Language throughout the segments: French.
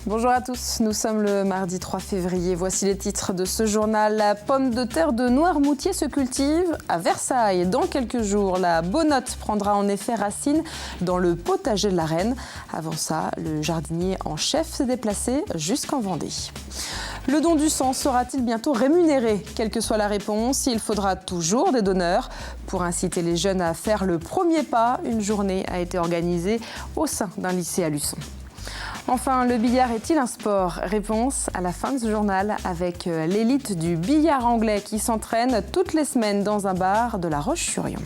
Bonjour à tous, nous sommes le mardi 3 février. Voici les titres de ce journal. La pomme de terre de Noirmoutier se cultive à Versailles. Dans quelques jours, la bonote prendra en effet racine dans le potager de la Reine. Avant ça, le jardinier en chef s'est déplacé jusqu'en Vendée. Le don du sang sera-t-il bientôt rémunéré? Quelle que soit la réponse, il faudra toujours des donneurs. Pour inciter les jeunes à faire le premier pas, une journée a été organisée au sein d'un lycée à Luçon. Enfin, le billard est-il un sport? Réponse à la fin de ce journal avec l'élite du billard anglais qui s'entraîne toutes les semaines dans un bar de La Roche-sur-Yon.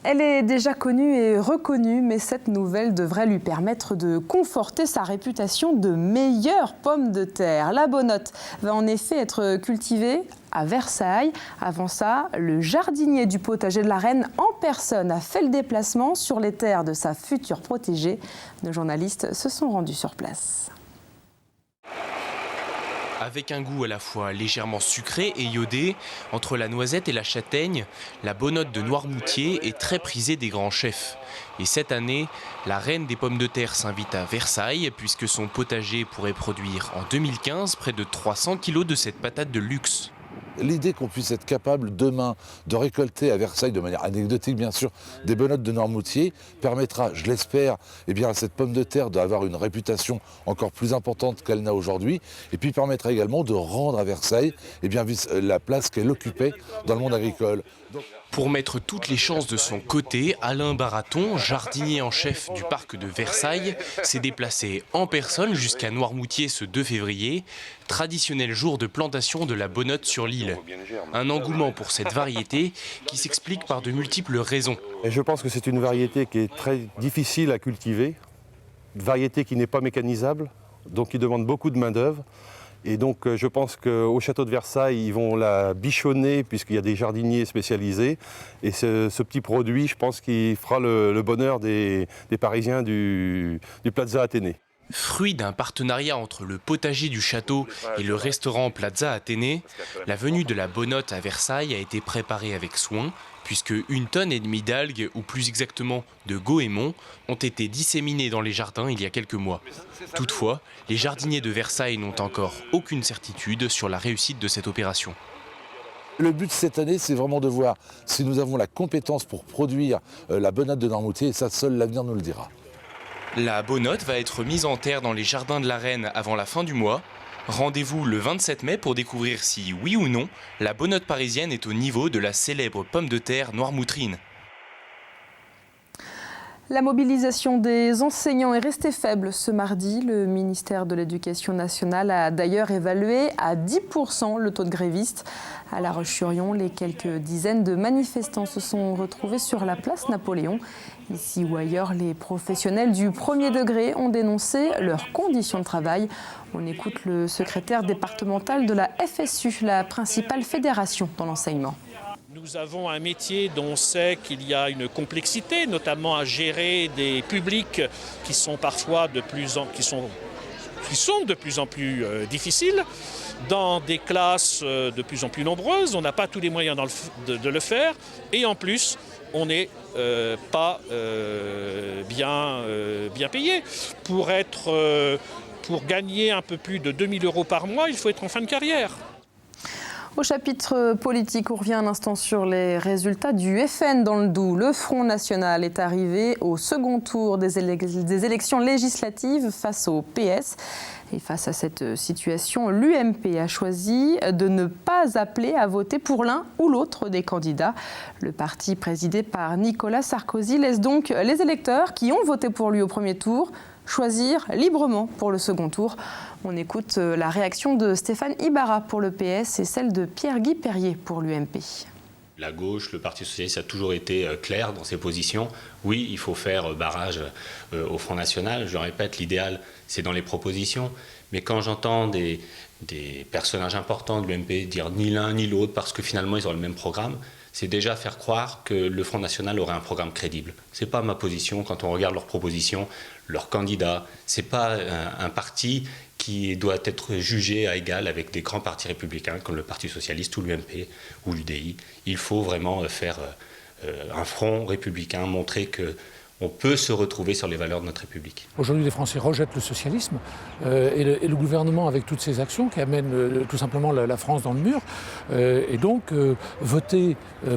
Elle est déjà connue et reconnue, mais cette nouvelle devrait lui permettre de conforter sa réputation de meilleure pomme de terre. La bonote va en effet être cultivée à Versailles. Avant ça, le jardinier du potager de la Reine en personne a fait le déplacement sur les terres de sa future protégée. Nos journalistes se sont rendus sur place. Avec un goût à la fois légèrement sucré et iodé, entre la noisette et la châtaigne, la bonote de Noirmoutier est très prisée des grands chefs. Et cette année, la reine des pommes de terre s'invite à Versailles puisque son potager pourrait produire en 2015 près de 300 kg de cette patate de luxe. L'idée qu'on puisse être capable demain de récolter à Versailles, de manière anecdotique bien sûr, des bonotes de Noirmoutier permettra, je l'espère, à cette pomme de terre d'avoir une réputation encore plus importante qu'elle n'a aujourd'hui, et puis permettra également de rendre à Versailles la place qu'elle occupait dans le monde agricole. Pour mettre toutes les chances de son côté, Alain Baraton, jardinier en chef du parc de Versailles, s'est déplacé en personne jusqu'à Noirmoutier ce 2 février, traditionnel jour de plantation de la bonote sur l'île. Un engouement pour cette variété qui s'explique par de multiples raisons. Et je pense que c'est une variété qui est très difficile à cultiver, une variété qui n'est pas mécanisable, donc qui demande beaucoup de main-d'œuvre. Et donc je pense qu'au château de Versailles, ils vont la bichonner puisqu'il y a des jardiniers spécialisés. Et ce petit produit, je pense qu'il fera le bonheur des Parisiens du Plaza Athénée. Fruit d'un partenariat entre le potager du château et le restaurant Plaza Athénée, la venue de la bonote à Versailles a été préparée avec soin, puisque 1,5 tonne d'algues, ou plus exactement de goémons, ont été disséminées dans les jardins il y a quelques mois. Toutefois, les jardiniers de Versailles n'ont encore aucune certitude sur la réussite de cette opération. Le but cette année, c'est vraiment de voir si nous avons la compétence pour produire la bonote de Noirmoutier, et ça, seul l'avenir nous le dira. La bonote va être mise en terre dans les jardins de la Reine avant la fin du mois. Rendez-vous le 27 mai pour découvrir si, oui ou non, la bonote parisienne est au niveau de la célèbre pomme de terre noirmoutrine. La mobilisation des enseignants est restée faible ce mardi. Le ministère de l'Éducation nationale a d'ailleurs évalué à 10% le taux de grévistes. À La Roche-sur-Yon, les quelques dizaines de manifestants se sont retrouvés sur la place Napoléon. Ici ou ailleurs, les professionnels du premier degré ont dénoncé leurs conditions de travail. On écoute le secrétaire départemental de la FSU, la principale fédération dans l'enseignement. Nous avons un métier dont on sait qu'il y a une complexité, notamment à gérer des publics qui sont parfois de plus en plus difficiles, dans des classes de plus en plus nombreuses. On n'a pas tous les moyens de le faire, et en plus, on n'est pas bien payé. Pour gagner un peu plus de 2 000 € par mois, il faut être en fin de carrière. Au chapitre politique, on revient un instant sur les résultats du FN dans le Doubs. Le Front National est arrivé au second tour des élections législatives face au PS. Et face à cette situation, l'UMP a choisi de ne pas appeler à voter pour l'un ou l'autre des candidats. Le parti présidé par Nicolas Sarkozy laisse donc les électeurs qui ont voté pour lui au premier tour choisir librement pour le second tour. On écoute la réaction de Stéphane Ibarra pour le PS et celle de Pierre-Guy Perrier pour l'UMP. La gauche, le Parti socialiste a toujours été clair dans ses positions. Oui, il faut faire barrage au Front National. Je le répète, l'idéal, c'est dans les propositions. Mais quand j'entends des personnages importants de l'UMP dire ni l'un ni l'autre parce que finalement ils ont le même programme, c'est déjà faire croire que le Front National aurait un programme crédible. Ce n'est pas ma position quand on regarde leurs propositions, leurs candidats. Ce n'est pas un parti qui doit être jugé à égal avec des grands partis républicains comme le Parti socialiste ou l'UMP ou l'UDI. Il faut vraiment faire un front républicain, montrer on peut se retrouver sur les valeurs de notre République. Aujourd'hui, les Français rejettent le socialisme et le gouvernement, avec toutes ces actions qui amènent tout simplement la France dans le mur, et donc voter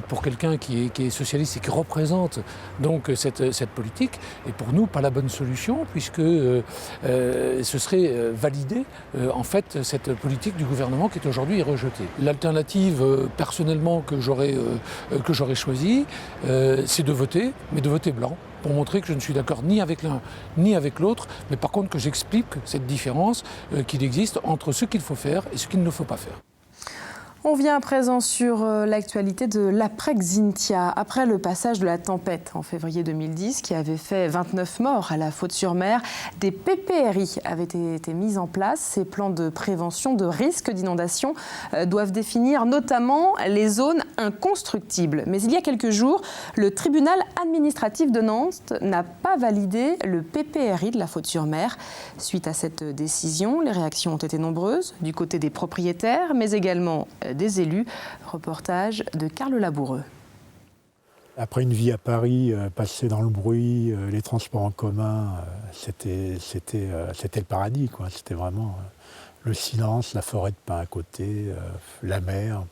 pour quelqu'un qui est socialiste et qui représente donc cette politique est pour nous pas la bonne solution, puisque ce serait valider en fait cette politique du gouvernement qui est aujourd'hui rejetée. L'alternative personnellement que j'aurais choisie, c'est de voter, mais de voter blanc, pour montrer que je ne suis d'accord ni avec l'un ni avec l'autre, mais par contre que j'explique cette différence qu'il existe entre ce qu'il faut faire et ce qu'il ne faut pas faire. On vient à présent sur l'actualité de l'après-Xynthia. Après le passage de la tempête en février 2010, qui avait fait 29 morts à la Faute-sur-Mer, des PPRI avaient été mis en place. Ces plans de prévention de risques d'inondation doivent définir notamment les zones inconstructibles. Mais il y a quelques jours, le tribunal administratif de Nantes n'a pas validé le PPRI de la Faute-sur-Mer. Suite à cette décision, les réactions ont été nombreuses du côté des propriétaires, mais également des élus. Reportage de Carl Laboureux. Après une vie à Paris, passée dans le bruit, les transports en commun, c'était le paradis, quoi. C'était vraiment le silence, la forêt de pins à côté, la mer.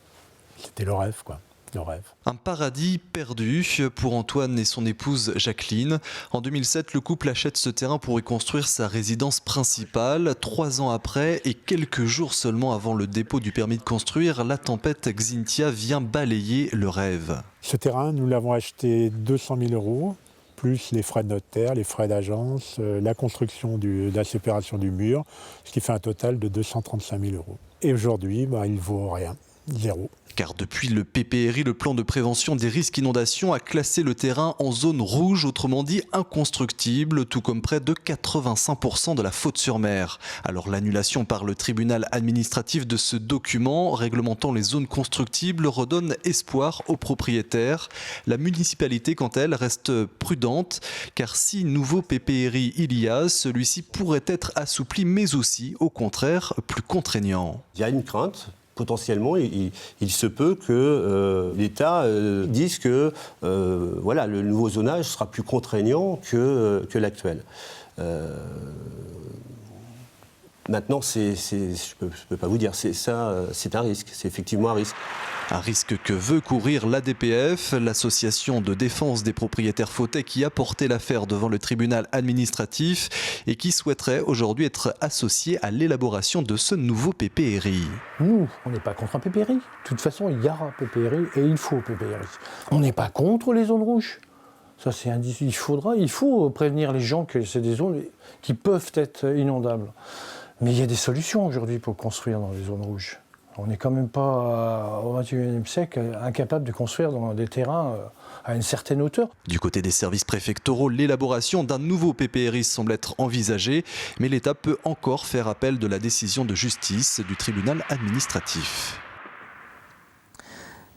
C'était le rêve, quoi. Le rêve. Un paradis perdu pour Antoine et son épouse Jacqueline. En 2007, le couple achète ce terrain pour y construire sa résidence principale. 3 ans après et quelques jours seulement avant le dépôt du permis de construire, la tempête Xynthia vient balayer le rêve. Ce terrain, nous l'avons acheté 200 000 €, plus les frais de notaire, les frais d'agence, la construction de la séparation du mur, ce qui fait un total de 235 000 €. Et aujourd'hui, il ne vaut rien, 0. Car depuis le PPRI, le plan de prévention des risques inondations, a classé le terrain en zone rouge, autrement dit inconstructible, tout comme près de 85% de la Faute-sur-Mer. Alors l'annulation par le tribunal administratif de ce document réglementant les zones constructibles redonne espoir aux propriétaires. La municipalité, quant à elle, reste prudente, car si nouveau PPRI il y a, celui-ci pourrait être assoupli, mais aussi, au contraire, plus contraignant. Il y a une crainte. Potentiellement, il se peut que l'État dise que le nouveau zonage sera plus contraignant que l'actuel. Maintenant, je peux pas vous dire, c'est un risque, c'est effectivement un risque. Un risque que veut courir l'ADPF, l'association de défense des propriétaires fautais qui a porté l'affaire devant le tribunal administratif et qui souhaiterait aujourd'hui être associée à l'élaboration de ce nouveau PPRI. Nous, on n'est pas contre un PPRI. De toute façon, il y aura un PPRI et il faut un PPRI. On n'est pas contre les zones rouges. Ça, c'est il faut prévenir les gens que c'est des zones qui peuvent être inondables. Mais il y a des solutions aujourd'hui pour construire dans les zones rouges. On n'est quand même pas, au XXIe siècle, incapable de construire dans des terrains à une certaine hauteur. Du côté des services préfectoraux, l'élaboration d'un nouveau PPRI semble être envisagée, mais l'État peut encore faire appel de la décision de justice du tribunal administratif.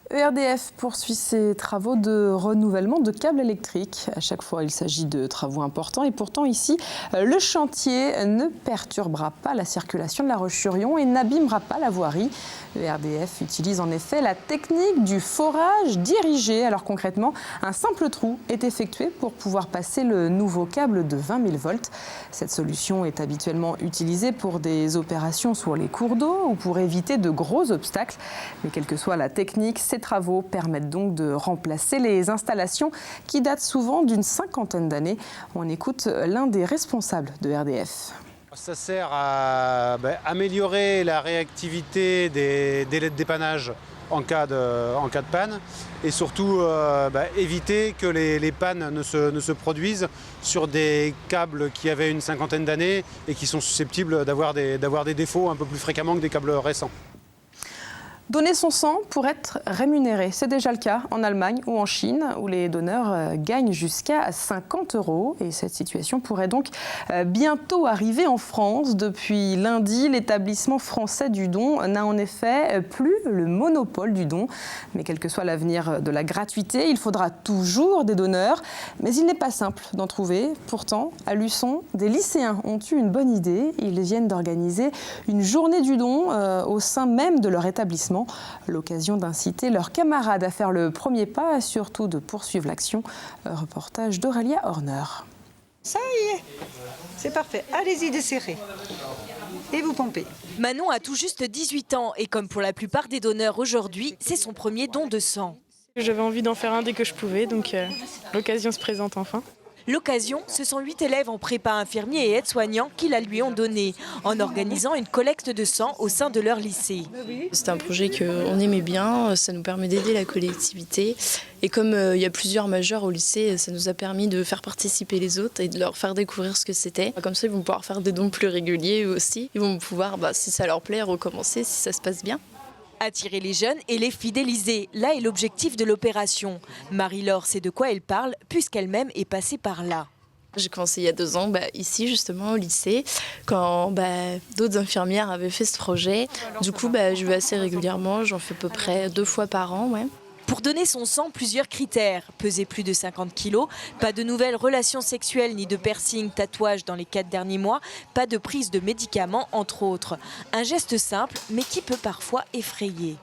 ERDF poursuit ses travaux de renouvellement de câbles électriques. À chaque fois, il s'agit de travaux importants et pourtant ici, le chantier ne perturbera pas la circulation de la Roche-sur-Yon et n'abîmera pas la voirie. ERDF utilise en effet la technique du forage dirigé. Alors concrètement, un simple trou est effectué pour pouvoir passer le nouveau câble de 20 000 volts. Cette solution est habituellement utilisée pour des opérations sur les cours d'eau ou pour éviter de gros obstacles. Mais quelle que soit la technique, ces travaux permettent donc de remplacer les installations qui datent souvent d'une 50aine d'années. On écoute l'un des responsables de ERDF. Ça sert à améliorer la réactivité des délais de dépannage en cas de panne et surtout éviter que les pannes ne se produisent sur des câbles qui avaient une 50aine d'années et qui sont susceptibles d'avoir des défauts un peu plus fréquemment que des câbles récents. Donner son sang pour être rémunéré, c'est déjà le cas en Allemagne ou en Chine où les donneurs gagnent jusqu'à 50 € et cette situation pourrait donc bientôt arriver en France. Depuis lundi, l'établissement français du don n'a en effet plus le monopole du don. Mais quel que soit l'avenir de la gratuité, il faudra toujours des donneurs. Mais il n'est pas simple d'en trouver. Pourtant, à Luçon, des lycéens ont eu une bonne idée. Ils viennent d'organiser une journée du don au sein même de leur établissement. lancement. L'occasion d'inciter leurs camarades à faire le premier pas et surtout de poursuivre l'action. Reportage d'Aurélia Horner. Ça y est, c'est parfait. Allez-y, desserrez. Et vous pompez. Manon a tout juste 18 ans et comme pour la plupart des donneurs aujourd'hui, c'est son premier don de sang. J'avais envie d'en faire un dès que je pouvais, donc l'occasion se présente enfin. L'occasion, ce sont 8 élèves en prépa infirmiers et aides-soignants qui la lui ont donnée, en organisant une collecte de sang au sein de leur lycée. C'est un projet qu'on aimait bien, ça nous permet d'aider la collectivité. Et comme il y a plusieurs majeurs au lycée, ça nous a permis de faire participer les autres et de leur faire découvrir ce que c'était. Comme ça, ils vont pouvoir faire des dons plus réguliers aussi. Ils vont pouvoir, si ça leur plaît, recommencer si ça se passe bien. Attirer les jeunes et les fidéliser, là est l'objectif de l'opération. Marie-Laure sait de quoi elle parle, puisqu'elle-même est passée par là. J'ai commencé il y a 2 ans, ici justement au lycée, quand d'autres infirmières avaient fait ce projet. Du coup, je vais assez régulièrement, j'en fais à peu près 2 fois par an. Ouais. Pour donner son sang, plusieurs critères. Peser plus de 50 kilos, pas de nouvelles relations sexuelles ni de piercing, tatouage dans les 4 derniers mois, pas de prise de médicaments, entre autres. Un geste simple, mais qui peut parfois effrayer.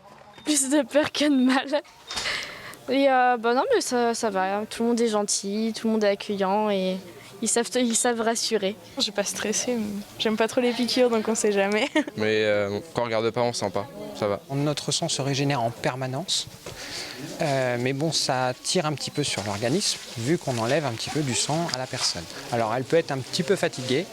Plus de peur que de mal. Et non, mais ça va. Tout le monde est gentil, tout le monde est accueillant et ils savent rassurer. Je ne suis pas stressée. J'aime pas trop les piqûres, donc on ne sait jamais. Mais quand on regarde pas, on sent pas. Ça va. Notre sang se régénère en permanence. Mais bon, ça tire un petit peu sur l'organisme, vu qu'on enlève un petit peu du sang à la personne. Alors elle peut être un petit peu fatiguée,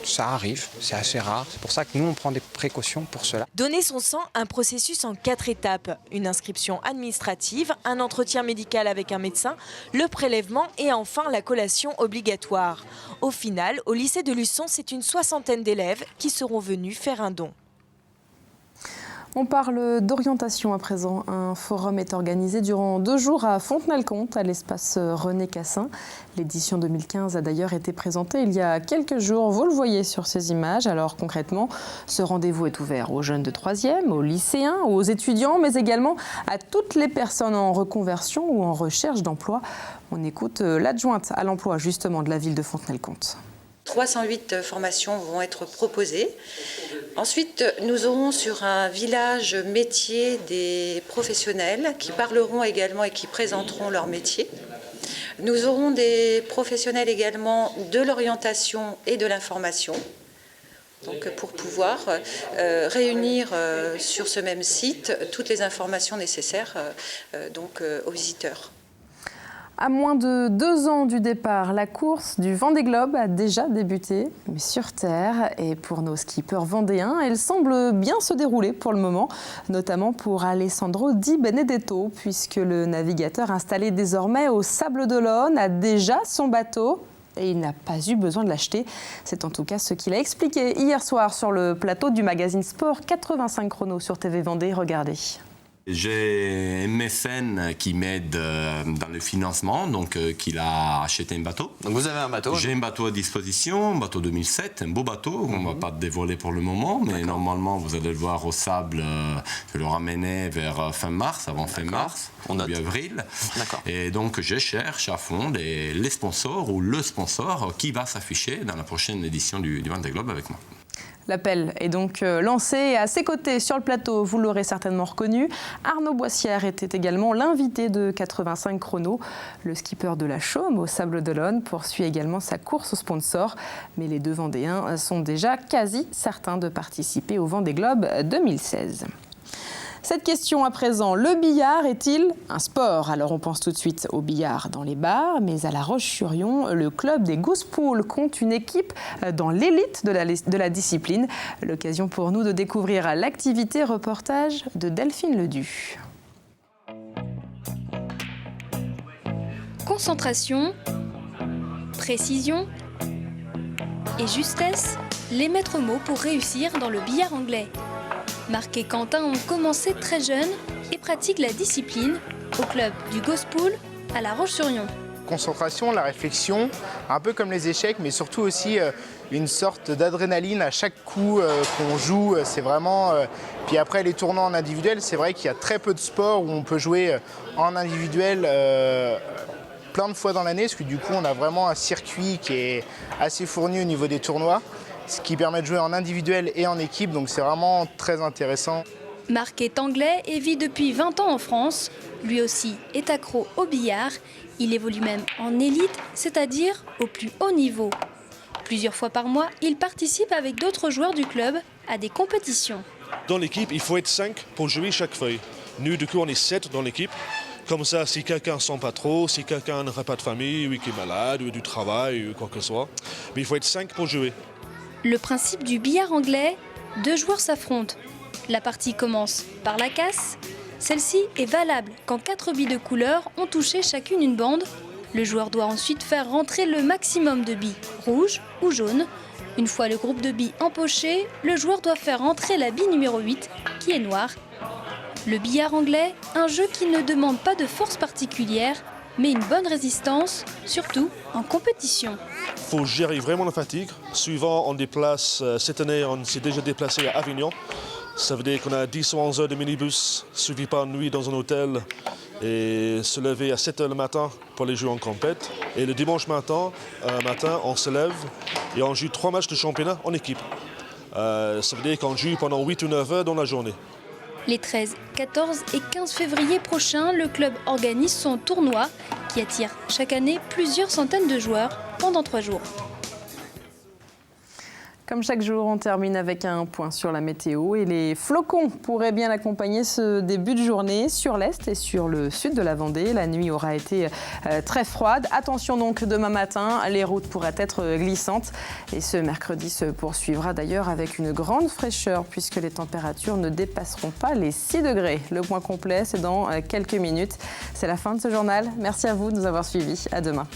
ça arrive, c'est assez rare. C'est pour ça que nous, on prend des précautions pour cela. Donner son sang, un processus en 4 étapes. Une inscription administrative, un entretien médical avec un médecin, le prélèvement et enfin la collation obligatoire. Au final, au lycée de Luçon, c'est une 60aine d'élèves qui seront venus faire un don. On parle d'orientation à présent. Un forum est organisé durant 2 jours à Fontenay-le-Comte, à l'espace René Cassin. L'édition 2015 a d'ailleurs été présentée il y a quelques jours. Vous le voyez sur ces images. Alors concrètement, ce rendez-vous est ouvert aux jeunes de 3e, aux lycéens, aux étudiants, mais également à toutes les personnes en reconversion ou en recherche d'emploi. On écoute l'adjointe à l'emploi justement de la ville de Fontenay-le-Comte. 308 formations vont être proposées. Ensuite, nous aurons sur un village métier des professionnels qui parleront également et qui présenteront leur métier. Nous aurons des professionnels également de l'orientation et de l'information. Donc pour pouvoir réunir sur ce même site toutes les informations nécessaires aux visiteurs. À moins de 2 ans du départ, la course du Vendée Globe a déjà débuté, mais sur terre. Et pour nos skippers vendéens, elle semble bien se dérouler pour le moment, notamment pour Alessandro Di Benedetto, puisque le navigateur installé désormais au Sable d'Olonne a déjà son bateau. Et il n'a pas eu besoin de l'acheter. C'est en tout cas ce qu'il a expliqué hier soir sur le plateau du magazine Sport 85 chronos sur TV Vendée. Regardez. J'ai un mécène qui m'aide dans le financement, donc qu'il a acheté un bateau. Donc vous avez un bateau? J'ai un bateau à disposition, un bateau 2007, un beau bateau, on ne va pas dévoiler pour le moment, mais normalement vous allez le voir au sable, je le ramener vers fin mars, avant fin mars, début avril. Et donc je cherche à fond les sponsors ou le sponsor qui va s'afficher dans la prochaine édition du Vendée Globe avec moi. L'appel est donc lancé et à ses côtés sur le plateau, vous l'aurez certainement reconnu, Arnaud Boissière était également l'invité de 85 chronos. Le skipper de la Chaume au Sable d'Olonne poursuit également sa course au sponsor. Mais les 2 Vendéens sont déjà quasi certains de participer au Vendée Globe 2016. Cette question à présent, le billard est-il un sport? Alors on pense tout de suite au billard dans les bars, mais à La Roche-sur-Yon, le club des Goose Pool compte une équipe dans l'élite de la discipline. L'occasion pour nous de découvrir l'activité, reportage de Delphine Ledu. Concentration, précision et justesse, les maîtres mots pour réussir dans le billard anglais. Marc et Quentin ont commencé très jeunes et pratiquent la discipline au club du Goose Pool à La Roche-sur-Yon. Concentration, la réflexion, un peu comme les échecs, mais surtout aussi une sorte d'adrénaline à chaque coup qu'on joue. C'est vraiment. Puis après, les tournois en individuel, c'est vrai qu'il y a très peu de sports où on peut jouer en individuel plein de fois dans l'année, parce que du coup, on a vraiment un circuit qui est assez fourni au niveau des tournois, ce qui permet de jouer en individuel et en équipe, donc c'est vraiment très intéressant. Marc est anglais et vit depuis 20 ans en France. Lui aussi est accro au billard. Il évolue même en élite, c'est-à-dire au plus haut niveau. Plusieurs fois par mois, il participe avec d'autres joueurs du club à des compétitions. Dans l'équipe, il faut être 5 pour jouer chaque feuille. Nous, du coup, on est 7 dans l'équipe. Comme ça, si quelqu'un ne sent pas trop, si quelqu'un n'aurait pas de famille, ou qui est malade, ou du travail, ou quoi que ce soit, mais il faut être 5 pour jouer. Le principe du billard anglais, 2 joueurs s'affrontent. La partie commence par la casse. Celle-ci est valable quand 4 billes de couleur ont touché chacune une bande. Le joueur doit ensuite faire rentrer le maximum de billes rouges ou jaunes. Une fois le groupe de billes empoché, le joueur doit faire rentrer la bille numéro 8, qui est noire. Le billard anglais, un jeu qui ne demande pas de force particulière, mais une bonne résistance, surtout en compétition. Il faut gérer vraiment la fatigue. Souvent, on déplace, cette année, on s'est déjà déplacé à Avignon. Ça veut dire qu'on a 10 ou 11 heures de minibus, suivi par une nuit dans un hôtel, et se lever à 7 heures le matin pour les jouer en compète. Et le dimanche matin, on se lève et on joue 3 matchs de championnat en équipe. Ça veut dire qu'on joue pendant 8 ou 9 heures dans la journée. Les 13, 14 et 15 février prochains, le club organise son tournoi qui attire chaque année plusieurs centaines de joueurs pendant 3 jours. Comme chaque jour, on termine avec un point sur la météo et les flocons pourraient bien accompagner ce début de journée sur l'est et sur le sud de la Vendée. La nuit aura été très froide. Attention donc demain matin, les routes pourraient être glissantes et ce mercredi se poursuivra d'ailleurs avec une grande fraîcheur puisque les températures ne dépasseront pas les 6 degrés. Le point complet, c'est dans quelques minutes. C'est la fin de ce journal. Merci à vous de nous avoir suivis. À demain.